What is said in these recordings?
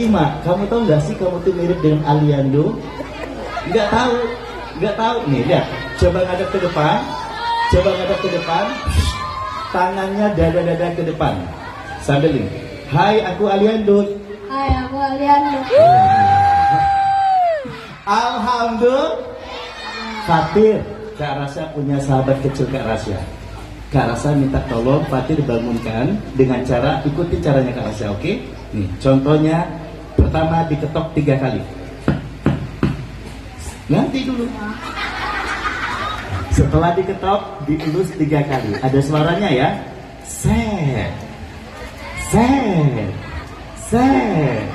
Ima, kamu tahu nggak sih kamu tuh mirip dengan Aliando? Nggak tahu, nggak tahu. Nih lihat, coba ngadep ke depan, coba ngadep ke depan, tangannya dada-dada ke depan, sambil ini. Hai, aku Aliando. Hai, aku Aliando. Alhamdulillah. Fatir, Kak Rasya punya sahabat kecil Kak Rasya. Kak Rasya minta tolong Fatir bangunkan dengan cara ikuti caranya Kak Rasya, oke? Nih, contohnya pertama diketok 3 kali. Nanti dulu. Setelah diketok, dielus 3 kali. Ada suaranya ya. Set. Set. Set.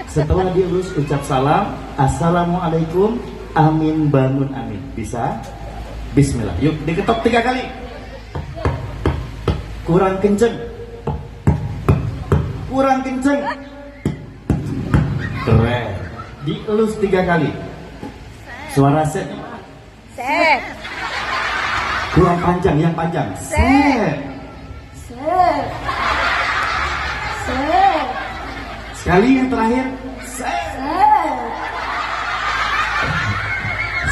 Setelah dielus ucap salam, assalamualaikum, amin bangun amin. Bisa? Bismillah. Yuk diketok 3 kali. Kurang kenceng. Kurang kenceng. Keren. Dielus 3 kali. Suara set. Set. Kurang panjang, yang panjang. Set. Set. Set. Sekali yang terakhir. Set. Set.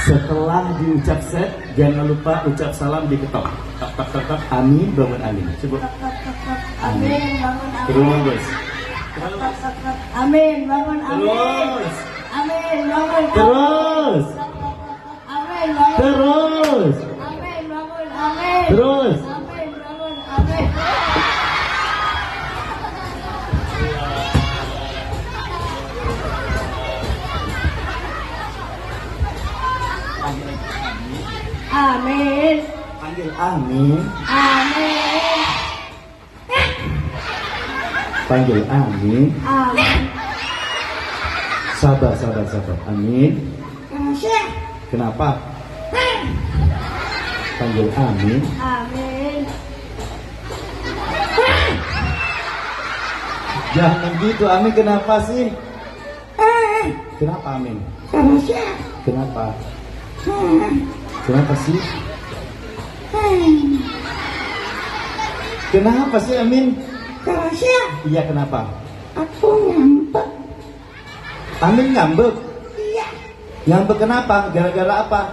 Setelah diucap set, jangan lupa ucap salam diketok. Tak tak tak tak. Amin bangun amin. Coba. Amin bangun amin. Terus. Amin bangun amin. Terus. Amin bangun amin. Terus. Amin bangun. Terus. Amin bangun amin. Terus. Amin bangun amin. Amin. Panggil amin. Amin. Panggil amin. Amin. Sabar, sabar, sabar. Amin. Masya. Kenapa? Panggil amin. Amin. Jangan gitu, amin. Kenapa sih? Kenapa amin? Masya. Kenapa? Kenapa sih? Kenapa sih amin? Masya. Iya, kenapa? Aku ngambek. Amin ngambek. Iya. Ngambek kenapa? Gara-gara apa?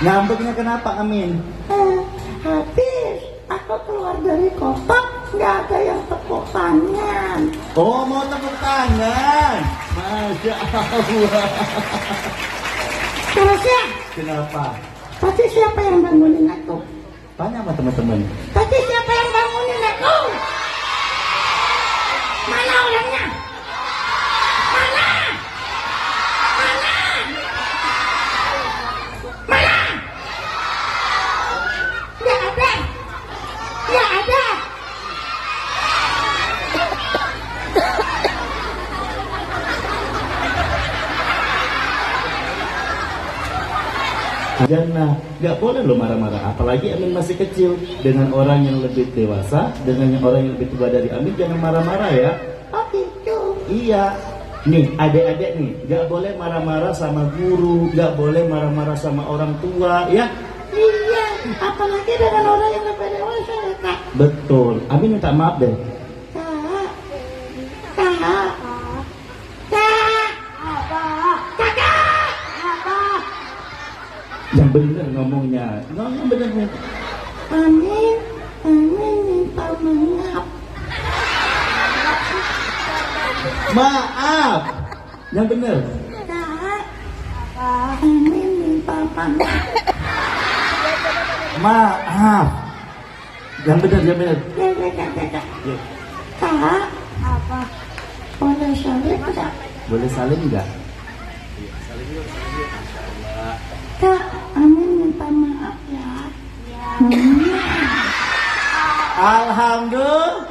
Ngambeknya kenapa amin? Habis aku keluar dari kotak, nggak ada yang tepuk tangan. Oh, mau tepuk tangan. Masya Allah. Masya. Kenapa? Tadi siapa yang bangunin aku? Tanya sama teman-teman. Tadi siapa yang bangunin aku? Mana orangnya? Mana? Mana? Mana? Nggak ada. Nggak ada. Jannah, nggak boleh lo marah-marah. Apalagi Amin masih kecil. Dengan orang yang lebih dewasa, dengan orang yang lebih tua dari Amin, jangan marah-marah ya. Oh gitu. Iya. Nih, adik-adik nih, nggak boleh marah-marah sama guru, nggak boleh marah-marah sama orang tua, ya. Iya. Apalagi dengan orang yang lebih dewasa ya kak. Betul. Amin minta maaf deh. Kak. Kak. Kak. Apa? Kakak. Apa? Yang benar ngomongnya. Ngomong benar nih. Amin. Amin minta maaf. Maaf. Yang benar. Kak. Amin minta maaf. Maaf. Yang benar, yang benar. Kak. Ya. Kak. Apa? Boleh salim enggak? Boleh saling nggak? Kak, Amin minta maaf ya. Alhamdulillah.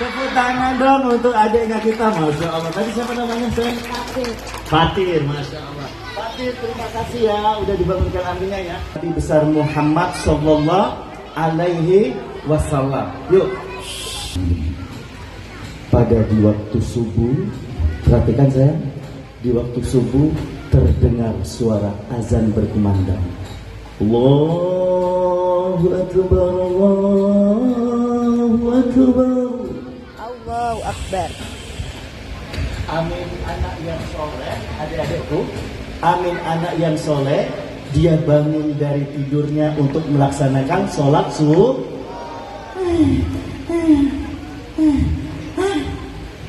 Tepuk tangan dong untuk adiknya kita. Masya Allah. Tadi siapa namanya? Fatir. Masya Allah. Fatir, terima kasih ya. Udah dibangunkan aminnya ya. Nabi besar Muhammad Sallallahu Alaihi Wasallam. Yuk. Pada di waktu subuh, perhatikan saya. Di waktu subuh terdengar suara azan berkumandang. Allahu Akbar, Allahu Akbar. Allahu Akbar. Amin anak yang soleh, adik-adikku. Amin anak yang soleh, dia bangun dari tidurnya untuk melaksanakan sholat subuh.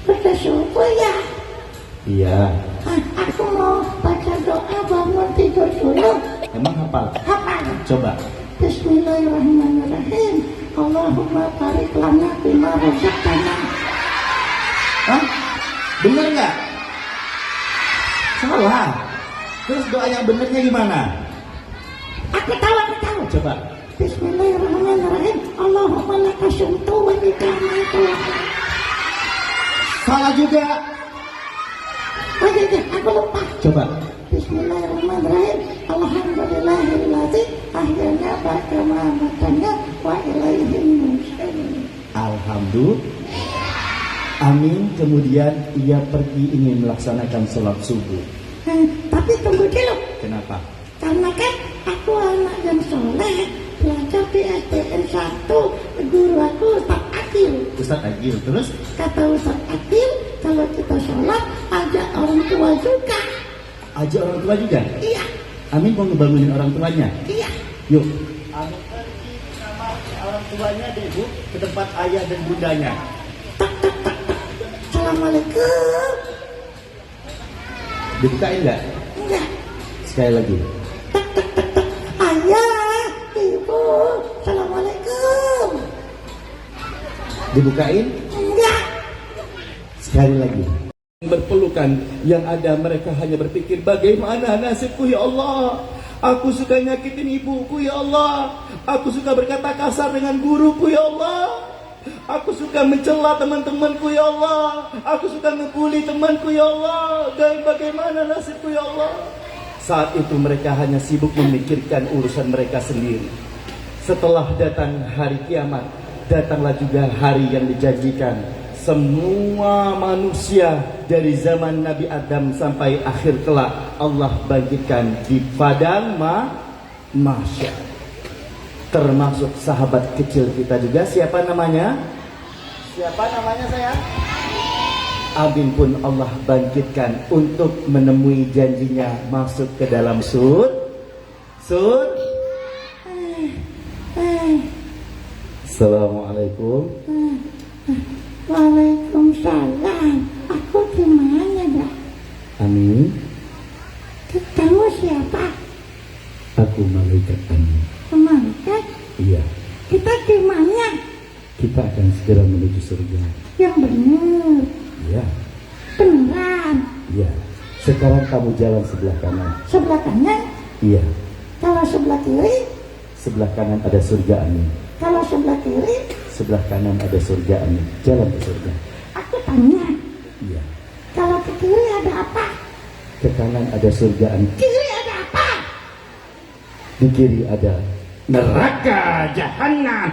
Udah subuh ya? Iya. Aku mau baca doa bangun tidur dulu. Emang hafal? Hafal. Coba. Bismillahirrahmanirrahim. Allahumma barik lana bima razaqtana. Hah? Bener nggak? Salah. Terus doa yang benernya gimana? Aku tahu. Coba. Bismillahirrahmanirrahim. Allahumma laka sumtu wa bika amantu. Salah juga. Oh iya, aku lupa. Coba. Bismillahirrahmanirrahim. Alhamdulillahilladzi ahyana ba'da ma amatana wa ilaihin nusyur. Alhamdulillah. Amin. Kemudian ia pergi ingin melaksanakan sholat subuh. Tapi tunggu dulu. Kenapa? Karena kan aku anak yang soleh, belajar di SDN 1, guru aku Ustaz Adil. Ustaz Agil. Terus? Kata Ustaz Adil, kalau kita sholat, ajak orang tua juga. Ajak orang tua juga? Iya, Amin mau ngebangunin orang tuanya. iya. Yuk. Amin pergi sama orang tuanya deh, Bu, ke tempat ayah dan bundanya. Assalamualaikum. Dibukain nggak? Enggak. Sekali lagi. Ayah, ibu, assalamualaikum. Dibukain? Enggak. Sekali lagi. Berpelukan, yang ada mereka hanya berpikir, bagaimana nasibku ya Allah. Aku suka nyakitin ibuku ya Allah. Aku suka berkata kasar dengan guruku ya Allah. Aku suka mencela teman-temanku ya Allah. Aku suka ngebully temanku ya Allah. Dan bagaimana nasibku ya Allah. Saat itu mereka hanya sibuk memikirkan urusan mereka sendiri. Setelah datang hari kiamat, datanglah juga hari yang dijanjikan. Semua manusia dari zaman Nabi Adam sampai akhir kelak Allah bangkitkan di padang mahsyar. Termasuk sahabat kecil kita juga. Siapa namanya? Siapa namanya sayang? Amin pun Allah bangkitkan untuk menemui janjinya masuk ke dalam sud. Assalamualaikum. Waalaikumsalam. Aku gimana dah? Amin. Kamu siapa? Aku malaikat Amin. Malaikat? Iya. Kita gimana? Kita akan segera menuju surga. Yang benar. Iya. Beneran. Iya. Sekarang kamu jalan sebelah kanan. Sebelah kanan? Iya. Kalau sebelah kiri? Sebelah kanan ada surga Amin. Kalau sebelah kiri? Sebelah kanan ada surga Amin. Jalan ke surga. Aku tanya. Iya. Kalau ke kiri ada apa? Ke kanan ada surga Amin. Kiri ada apa? Di kiri ada neraka jahanam.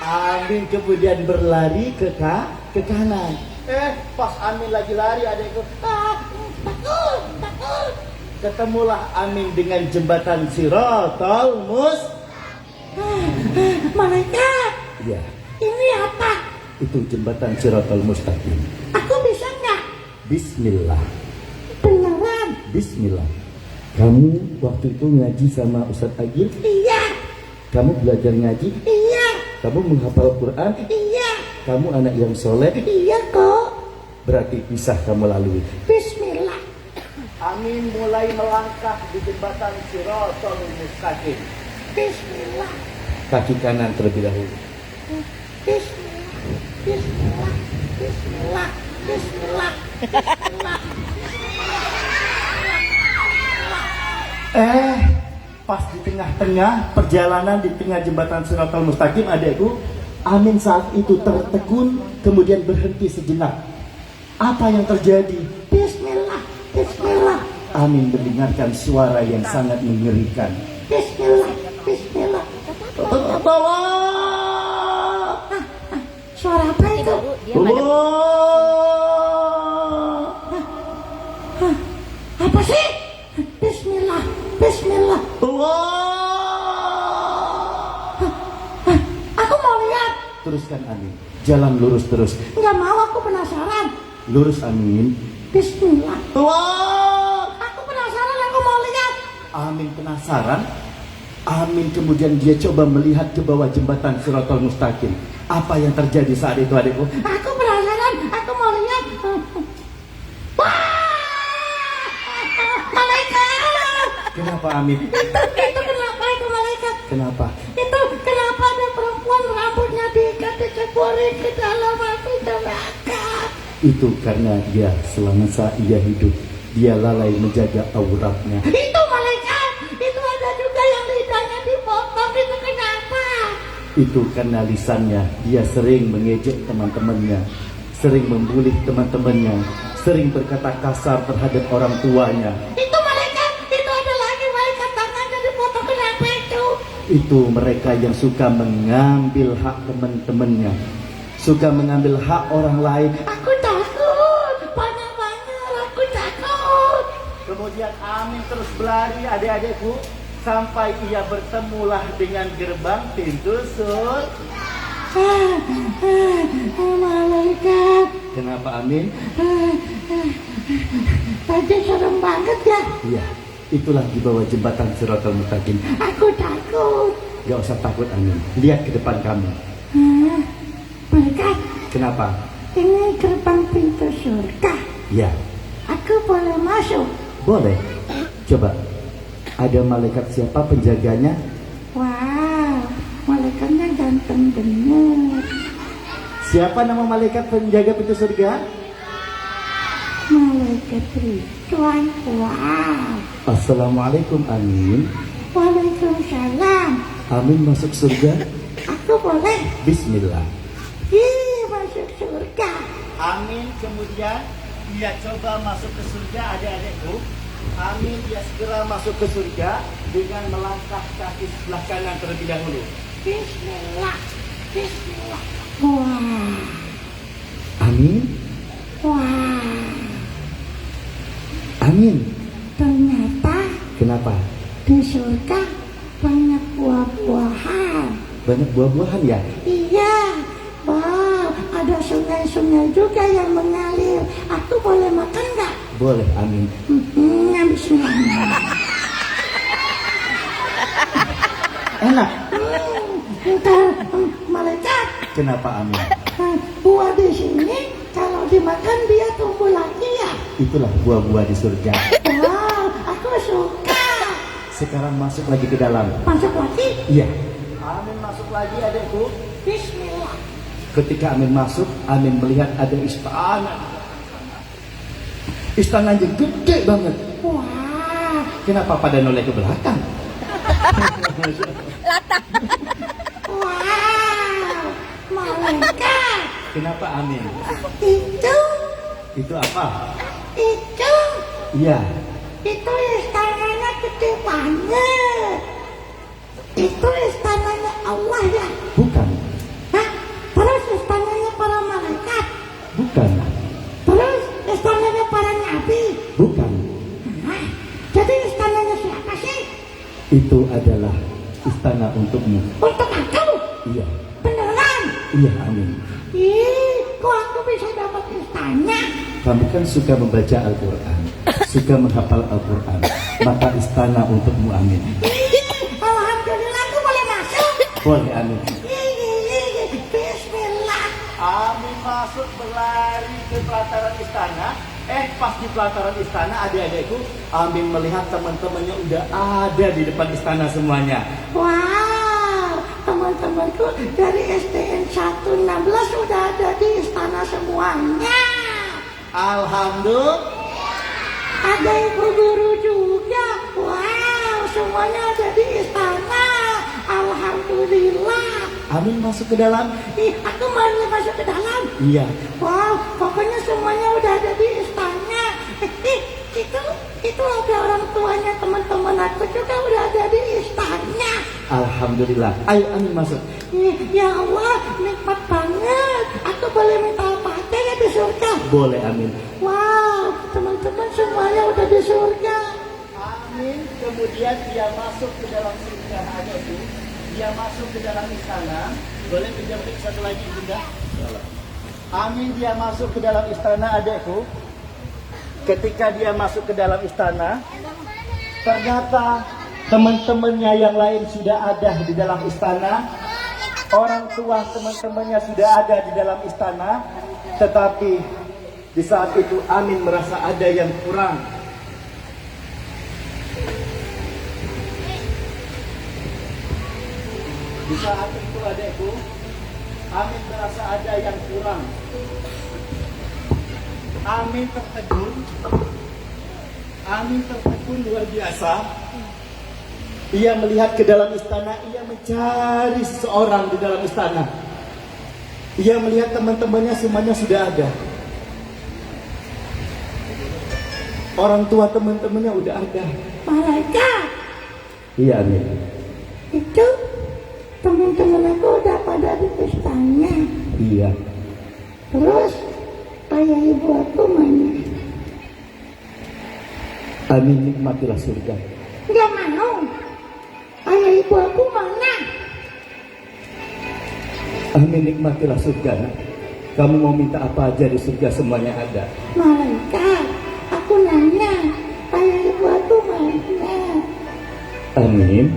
Amin kemudian berlari ke kanan. Pas Amin lagi lari adekku. Takut. Ketemulah Amin dengan jembatan Siratal Malaikat, Iya. ini apa? Itu jembatan Siratal Mustaqim. Aku bisa nggak? Bismillah. Beneran? Bismillah. Kamu waktu itu ngaji sama Ustaz Agil? Iya. Kamu belajar ngaji? Iya. Kamu menghafal Quran? Iya. Kamu anak yang soleh? Iya kok. Berarti pisah kamu lalui. Bismillah. Amin mulai melangkah di jembatan Siratal Mustaqim. Bismillah. Kaki kanan terlebih dahulu. Bismillah. Pas di tengah-tengah perjalanan di tengah jembatan Siratal Mustaqim adekku, Amin saat itu tertegun kemudian berhenti sejenak. Apa yang terjadi? Bismillah. Amin mendengarkan suara yang sangat mengerikan. Bismillah. Tolong! Suara apa itu? Apa sih? Bismillah. Allah! Aku mau lihat. Teruskan Amin. Jalan lurus terus. Nggak mau, aku penasaran. Lurus Amin. Bismillah. Wah, Aku penasaran, aku mau lihat. Amin penasaran. Amin kemudian dia coba melihat ke bawah jembatan Shiratal Mustaqim. Apa yang terjadi saat itu adikku? Aku penasaran, aku mau lihat. Wah, malaikat. Kenapa Amin? Itu kenapa itu malaikat? Kenapa? Itu kenapa ada perempuan rambutnya diikat diceborin ke dalam api neraka? Itu karena dia selama ia hidup, dia lalai menjaga auratnya. Itu malaikat. Itu ada juga yang lidahnya dipotong. Itu kenapa? Itu karena lisannya, dia sering mengejek teman-temannya, sering membuli teman-temannya, sering berkata kasar terhadap orang tuanya. Itu malaikat. Itu ada lagi malaikat tangannya dipotong. Kenapa itu? Itu mereka yang suka mengambil hak teman-temannya, suka mengambil hak orang lain. Aku takut. Banyak-banyak. Aku takut. Kemudian Amin terus berlari adik-adikku, sampai ia bertemulah dengan gerbang pintu surga. Malaikat. Kenapa Amin? Tadi serem banget ya. Iya, itulah di bawah jembatan Shiratal Mustaqim. Aku takut. Gak usah takut Amin, lihat ke depan kamu. Malaikat. Kenapa? Ini gerbang pintu surga. Ya, Aku boleh masuk? boleh. Coba, ada malaikat siapa penjaganya? Wow, malaikatnya ganteng bener. Siapa nama malaikat penjaga pintu surga? Malaikat Ridwan. Wow. Assalamualaikum Amin. Waalaikumsalam. Amin masuk surga. Aku boleh? Bismillah. Ih, masuk surga. Amin kemudian dia coba masuk ke surga adik-adikku. Amin dia segera masuk ke surga dengan melangkah kaki sebelah kanan terlebih dahulu. Bismillah. Bismillah. Wah. Amin. Wah. Amin. Ternyata Kenapa? di surga banyak buah-buahan. Banyak buah-buahan ya? Iya. Wow, ada sungai-sungai juga yang mengalir. Aku boleh makan nggak? Boleh Amin. Bismillah. Enak. Ntar malaikat. Kenapa Amin? Buah di sini kalau dimakan dia tumbuh lagi ya. Itulah buah-buah di surga. Wow, aku suka. Sekarang masuk lagi ke dalam. Masuk lagi. Iya. Amin masuk lagi adikku. Bismillah. Ketika Amin masuk, Amin melihat ada istana. Istananya gede banget. Wah. Kenapa pada noleh ke belakang? Wow. Malaikat. Kenapa Amin? Itu apa? Itu Iya. istananya gede banget. Itu istananya Allah ya. Bukan. Hah? Terus istananya para malaikat. Bukan. Terus istananya para nabi. Bukan. Hah? Jadi istananya siapa sih? Itu adalah istana untukmu. Untuk aku? Iya. Beneran? Iya Amin. Ih, kok aku bisa dapat istana? Kamu kan suka membaca Al-Quran, suka menghafal Al-Quran. Maka istana untukmu Amin. Alhamdulillah, aku boleh masuk? Boleh Amin. Bismillah. Amin masuk berlari ke pelataran istana. Pas di pelataran istana adik-adikku, Amin melihat teman-temannya udah ada di depan istana semuanya. Wow, teman-temanku dari SDN 116 sudah ada di istana semuanya. Alhamdulillah. Ada ibu guru juga. Wow, semuanya ada di istana. Alhamdulillah. Amin masuk ke dalam. Ih, aku mau masuk ke dalam. Iya. Wow, pokoknya semuanya udah ada di istana. Itu ada orang tuanya teman-teman aku juga udah ada di istana. Alhamdulillah. Ayo Amin masuk. Ya Allah, nikmat banget. Aku boleh minta apa aja ya di surga? Boleh Amin. Wow, teman-teman semuanya udah di surga. Amin kemudian dia masuk ke dalam surga adikku. dia masuk ke dalam istana. Boleh pinjam satu lagi Bunda? Amin dia masuk ke dalam istana adekku. Ketika dia masuk ke dalam istana, ternyata teman-temannya yang lain sudah ada di dalam istana. Orang tua teman-temannya sudah ada di dalam istana. Tetapi di saat itu Amin merasa ada yang kurang. Di saat itu adekku, Amin merasa ada yang kurang. Amin tertegun. Amin tertegun luar biasa. Ia melihat ke dalam istana, ia mencari seseorang di dalam istana. Ia melihat teman-temannya semuanya sudah ada. Orang tua teman-temannya udah ada. Malaikat, Iya Amin. itu teman-teman aku udah pada di istana. Iya. Terus ayah ibu aku mana? Amin nikmatilah surga. Nggak mau. Ayah ibu aku mana? Amin nikmatilah surga nak. Kamu mau minta apa aja di surga semuanya ada. Malaikat, aku nanya, ayah ibu aku mana? Amin.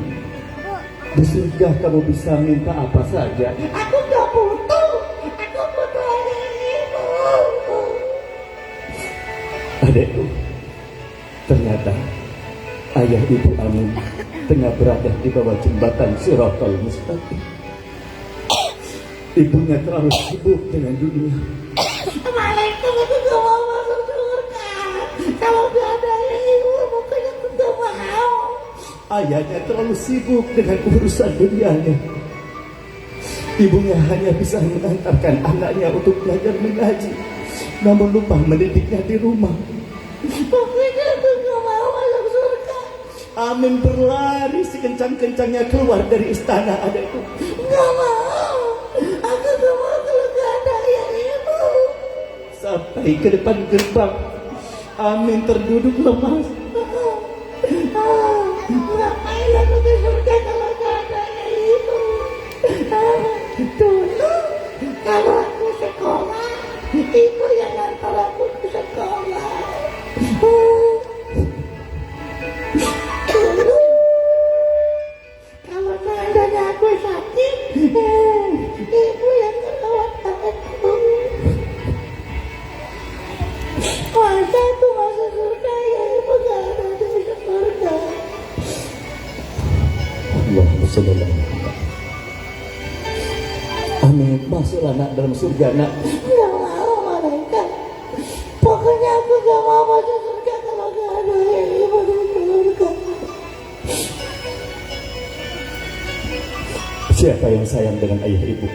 Di surga kamu bisa minta apa saja. Aku gak butuh. Aku butuh ayah ibu. Adekku, ternyata ayah ibu Amin tengah berada di bawah jembatan Shiratal Mustaqim. Ibunya terlalu sibuk dengan dunia. Malaikat, aku gak mau masuk surga. Kalau gak ada ayah ibu, pokoknya aku gak mau. Ayahnya terlalu sibuk dengan urusan dunianya. Ibunya hanya bisa mengantarkan anaknya untuk belajar mengaji, namun lupa mendidiknya di rumah. Pokoknya aku gak mau masuk surga. Amin berlari sekencang-kencangnya keluar dari istana adekku. Gak mau. Aku gak mau kalau gak ada ayah ibu. Sampai ke depan gerbang, Amin terduduk lemas. Ngapain aku ke surga kalau gak ada ayah ibu? Dulu kalau aku sekolah, ibu yang ngantar aku ke sekolah. Dulu kalau seandainya aku sakit, ibu yang merawat aku. Masa aku masuk surga ya ibu gak ada di surga. Allahumma sholli ala Muhammad. Amin, masuklah nak dalam surga nak. Gak mau malaikat. Pokoknya aku gak mau masuk surga kalau gak ada ayah ibu di surga. Siapa yang sayang dengan ayah ibu?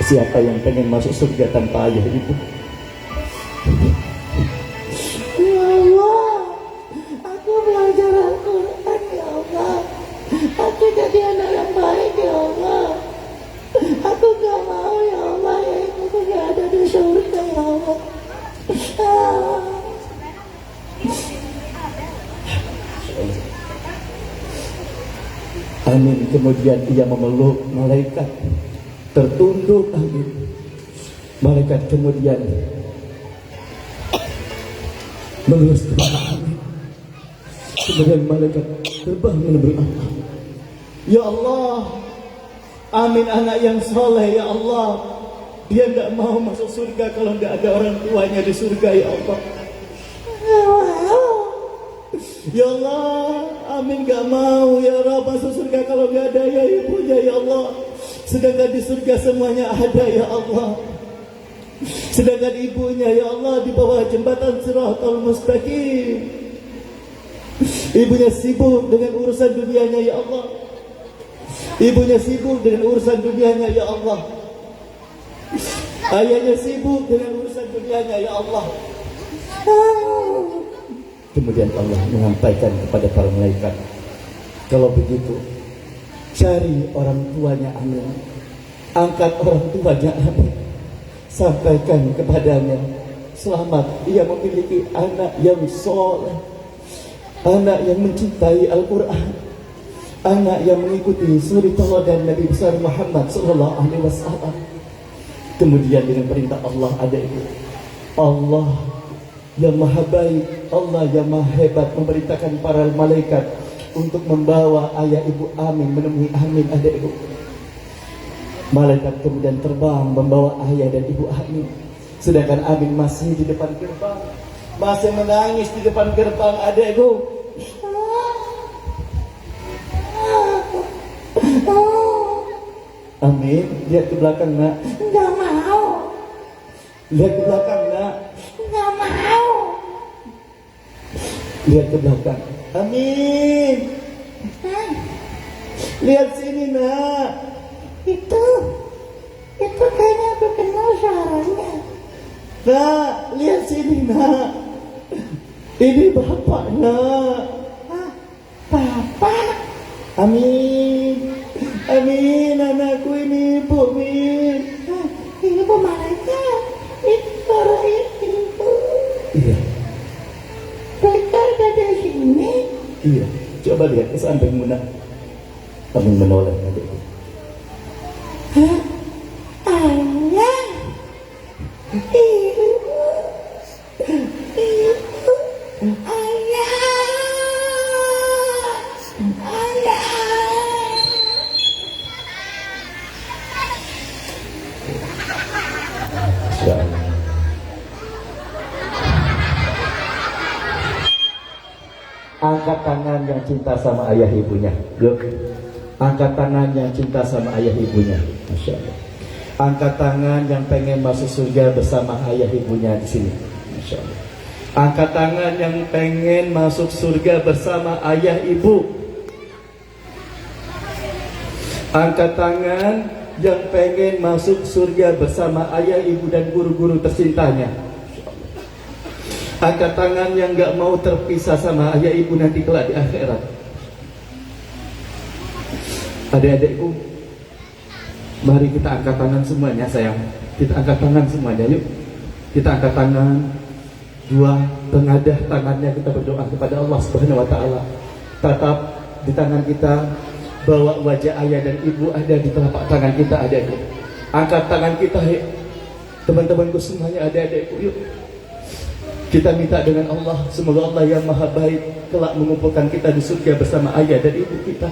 Siapa yang pengen masuk surga tanpa ayah ibu? Ya Allah, aku belajar Al-Quran ya Allah. Aku jadi anak yang baik ya Allah. Aku gak mau ya Allah ya ibu gak ada di surga ya Allah. Amin. Kemudian ia memeluk malaikat, tertunduk. Amin. Malaikat kemudian melurus kepada Amin. Kemudian malaikat terbang menemui Allah. Ya Allah, Amin anak yang soleh ya Allah. Dia tidak mau masuk surga kalau tidak ada orang tuanya di surga ya Allah. Ya Allah, Amin gak mau ya Rabb masuk surga kalau gak ada ya ibunya ya Allah. Sedangkan di surga semuanya ada ya Allah. Sedangkan ibunya ya Allah di bawah jembatan Shiratal Mustaqim. Ibunya sibuk dengan urusan dunianya ya Allah. Ibunya sibuk dengan urusan dunianya ya Allah. Ayahnya sibuk dengan urusan dunianya ya Allah. Kemudian Allah menyampaikan kepada para malaikat, kalau begitu cari orang tuanya Amin, angkat orang tuanya Amin, sampaikan kepadanya, selamat ia memiliki anak yang soleh, anak yang mencintai Al-Quran, anak yang mengikuti suri teladan Nabi besar Muhammad sallallahu alaihi wasallam. Kemudian dengan perintah Allah ada itu. Allah yang maha baik, Allah yang maha hebat memerintahkan para malaikat untuk membawa ayah ibu Amin menemui Amin adik ibu. Malaikat kemudian terbang membawa ayah dan ibu Amin. Sedangkan Amin masih di depan gerbang, masih menangis di depan gerbang adik ibu. Amin, lihat ke belakang nak. Nggak mau. Lihat ke belakang nak. Nggak mau. Lihat ke belakang. Amin. Lihat sini nak. Itu kayaknya aku kenal suaranya. Nak, lihat sini nak. Ini bapak nak. Hah? Bapak? Amin. Amin, anakku ini ibu Min. Hah? Ibu malaikat. Itu suara ibu. Iya, Mereka ada di sini. iya. Coba lihat ke sampingmu nak. Amin menoleh adikku. Hah? Ayah. Ibu. Ibu. Ayah. Ayah. Masya Allah. Angkat tangan yang cinta sama ayah ibunya. Yuk. Angkat tangan yang cinta sama ayah ibunya. Masya Allah. Angkat tangan yang pengen masuk surga bersama ayah ibunya di sini. Masya Allah. Angkat tangan yang pengen masuk surga bersama ayah ibu. Angkat tangan yang pengen masuk surga bersama ayah ibu dan guru-guru tercintanya. Angkat tangan yang gak mau terpisah sama ayah ibu nanti kelak di akhirat. Adik-adikku, mari kita angkat tangan semuanya sayang. Kita angkat tangan semuanya yuk. Kita angkat tangan, dua tengadah tangannya, kita berdoa kepada Allah Subhanahu wa taala. Tatap di tangan kita, bawa wajah ayah dan ibu ada di telapak tangan kita adikku. Angkat tangan kita, teman-temanku semuanya adik-adikku yuk. Kita minta dengan Allah, semoga Allah yang maha baik kelak mengumpulkan kita di surga bersama ayah dan ibu kita.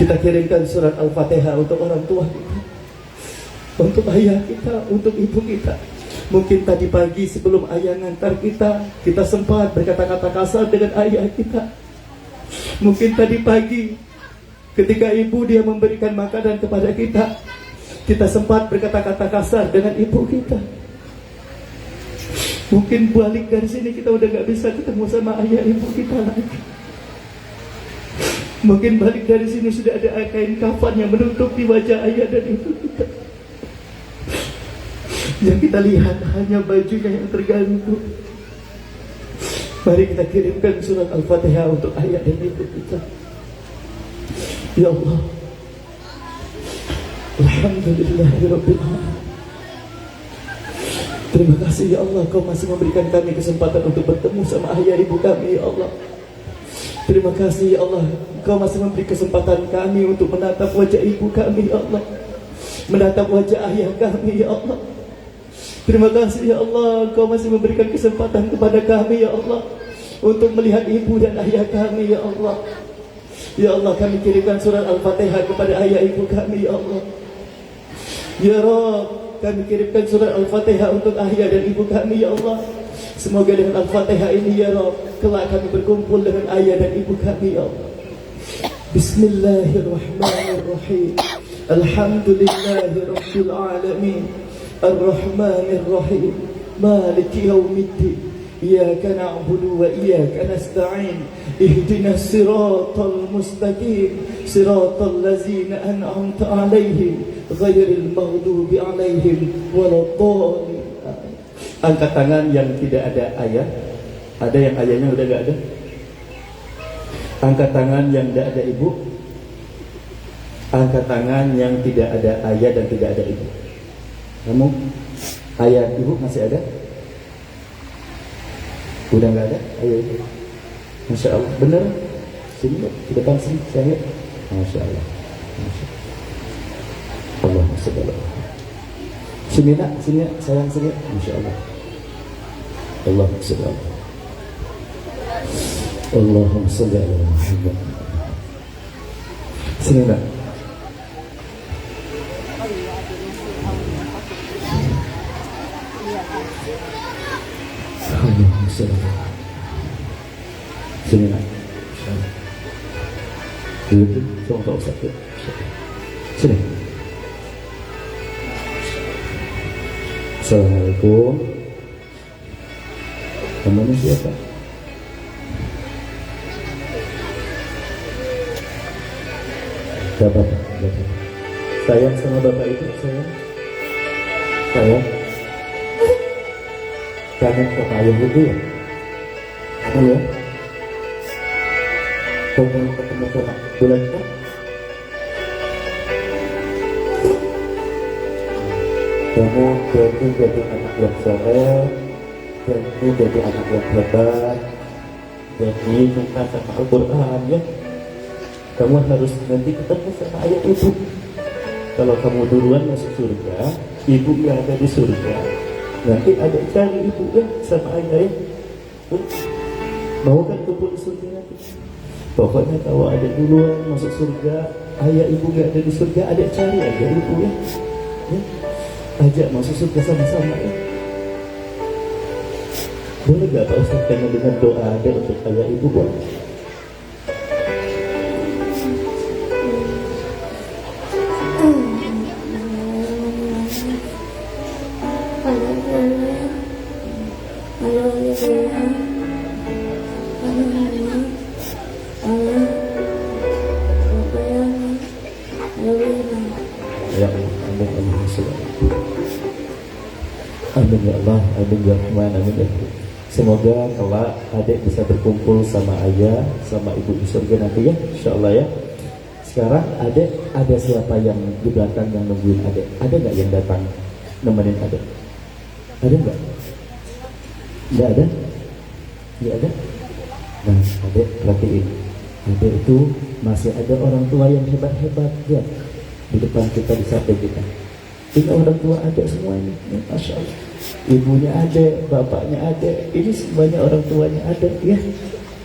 Kita kirimkan surat Al-Fatihah untuk orang tua kita, untuk ayah kita, untuk ibu kita. Mungkin tadi pagi sebelum ayah ngantar kita sempat berkata-kata kasar dengan ayah kita. Mungkin tadi pagi ketika ibu dia memberikan makanan kepada kita sempat berkata-kata kasar dengan ibu kita. Mungkin balik dari sini kita udah gak bisa ketemu sama ayah ibu kita lagi. Mungkin balik dari sini sudah ada kain kafan yang menutupi wajah ayah dan ibu kita. Yang kita lihat hanya bajunya yang terganggu. Mari kita kirimkan surat Al-Fatihah untuk ayah dan ibu kita. Ya Allah, Alhamdulillahirabbil alamin. Terima kasih ya Allah, Kau masih memberikan kami kesempatan untuk bertemu sama ayah ibu kami ya Allah. Terima kasih ya Allah, Kau masih memberi kesempatan kami untuk menatap wajah ibu kami ya Allah, menatap wajah ayah kami ya Allah. Terima kasih ya Allah, Kau masih memberikan kesempatan kepada kami ya Allah untuk melihat ibu dan ayah kami ya Allah. Ya Allah, kami kirimkan surat Al-Fatihah kepada ayah ibu kami ya Allah. Ya Rabb, kami kirimkan surat Al-Fatihah untuk ayah dan ibu kami ya Allah. Semoga dengan Al-Fatihah ini ya Rabb, kelak kami berkumpul dengan ayah dan ibu kami ya Allah. Bismillahirrahmanirrahim. Alhamdulillahirabbil alamin. Ar-Rahmanir-Rahim. Maliki yaumiddin. Iyyaka na'budu wa iyyaka nasta'in. Ihdinas siratal mustaqim. Siratal ladzina an'amta 'alaihim ghairil maghdubi 'alaihim waladdallin. Angkat tangan yang tidak ada ayah. Ada yang ayahnya udah gak ada? Angkat tangan yang tidak ada ibu. Angkat tangan yang tidak ada ayah dan tidak ada ibu. Kamu ayah ibu masih ada? Udah gak ada ayah ibu? Masya Allah, bener? Sini nak, ke depan sini, saya. Masya Allah. Masya Allah. Masya Allah. Sini nak, sayang sini. Masya Allah. Allahumma sholli ala Allahumma sholli ala Muhammad. Sini nak. Allahumma sholli ala sini nak. Duduk, tolong tak usah. Sini. Assalamualaikum. Namanya siapa? Bapak. Sayang sama bapak itu, sayang. Sayang. Kangen sama ayah itu ya? Kamu ya? Kamu ketemu sama bulan kan? Kamu jadi anak yang soleh, kamu jadi anak yang hebat, jadi suka sama Al-Quran ya. Kamu harus nanti ketemu sama ayah ibu. Kalau kamu duluan masuk surga, ibu yang ada di surga. Nanti ada cari ibu ya sama ayah ya. Mau kan kumpul di surga nanti. Pokoknya kalau ada duluan masuk surga, ayah ibu yang ada di surga, ada cari aja ibu ya. Ajak masuk surga sama-sama ya. Boleh gak Pak Ustaz pengen dengan doa ada untuk ayah ibu boleh? Ya Allah, amin, amin, amin ya Allah, amin ya Rahman, amin ya Allah. Semoga kalau adik bisa berkumpul sama ayah, sama ibu di surga nanti ya, insya Allah ya. Sekarang adik, ada siapa yang di belakang yang nungguin adik? Ada nggak yang datang nemenin adik? Ada nggak? Nggak ada? Nggak ada? Nah, adik perhatiin, adik itu masih ada orang tua yang hebat-hebat ya di depan kita, di samping kita. Ini orang tua adik semua ini, Masya Allah. Ibunya ada, bapaknya ada, ini semuanya orang tuanya ada ya,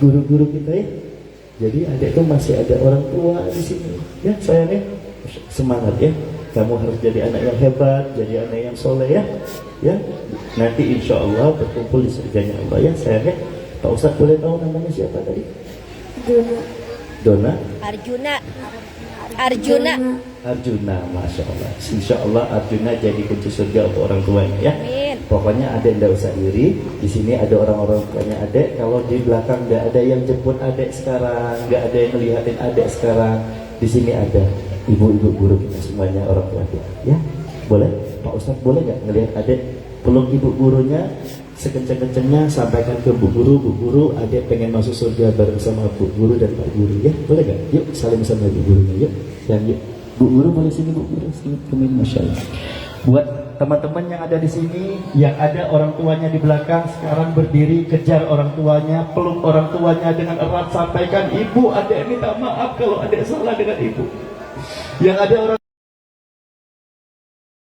guru-guru kita ya. Jadi adik itu masih ada orang tua di sini ya, sayangnya. Semangat ya, kamu harus jadi anak yang hebat, jadi anak yang soleh ya. Ya, nanti insya Allah berkumpul di surganya Allah ya, sayangnya. Pak Ustadz boleh tahu namanya siapa tadi? Dona? Arjuna, Masya Allah. Insya Allah Arjuna jadi kunci surga untuk orang tuanya ya. Amin. Pokoknya adek tidak usah iri. Di sini ada orang-orang tuanya adek. Kalau di belakang tidak ada yang jemput adek sekarang, nggak ada yang ngelihatin adek sekarang. Di sini ada ibu-ibu guru kita semuanya orang tua adek. Ya, boleh? Pak Ustadz boleh nggak ngelihat adek? Peluk ibu gurunya sekencang-kencangnya, sampaikan ke bu guru adek pengen masuk surga bareng sama bu guru dan pak guru ya, boleh nggak? Yuk salim sama ibu gurunya yuk. Dan yuk, bu guru boleh sini, bu guru sini, kemin, Masya Allah. Buat teman-teman yang ada di sini, yang ada orang tuanya di belakang, sekarang berdiri, kejar orang tuanya, peluk orang tuanya dengan erat, sampaikan ibu, adek minta maaf kalau adek salah dengan ibu. Yang ada orang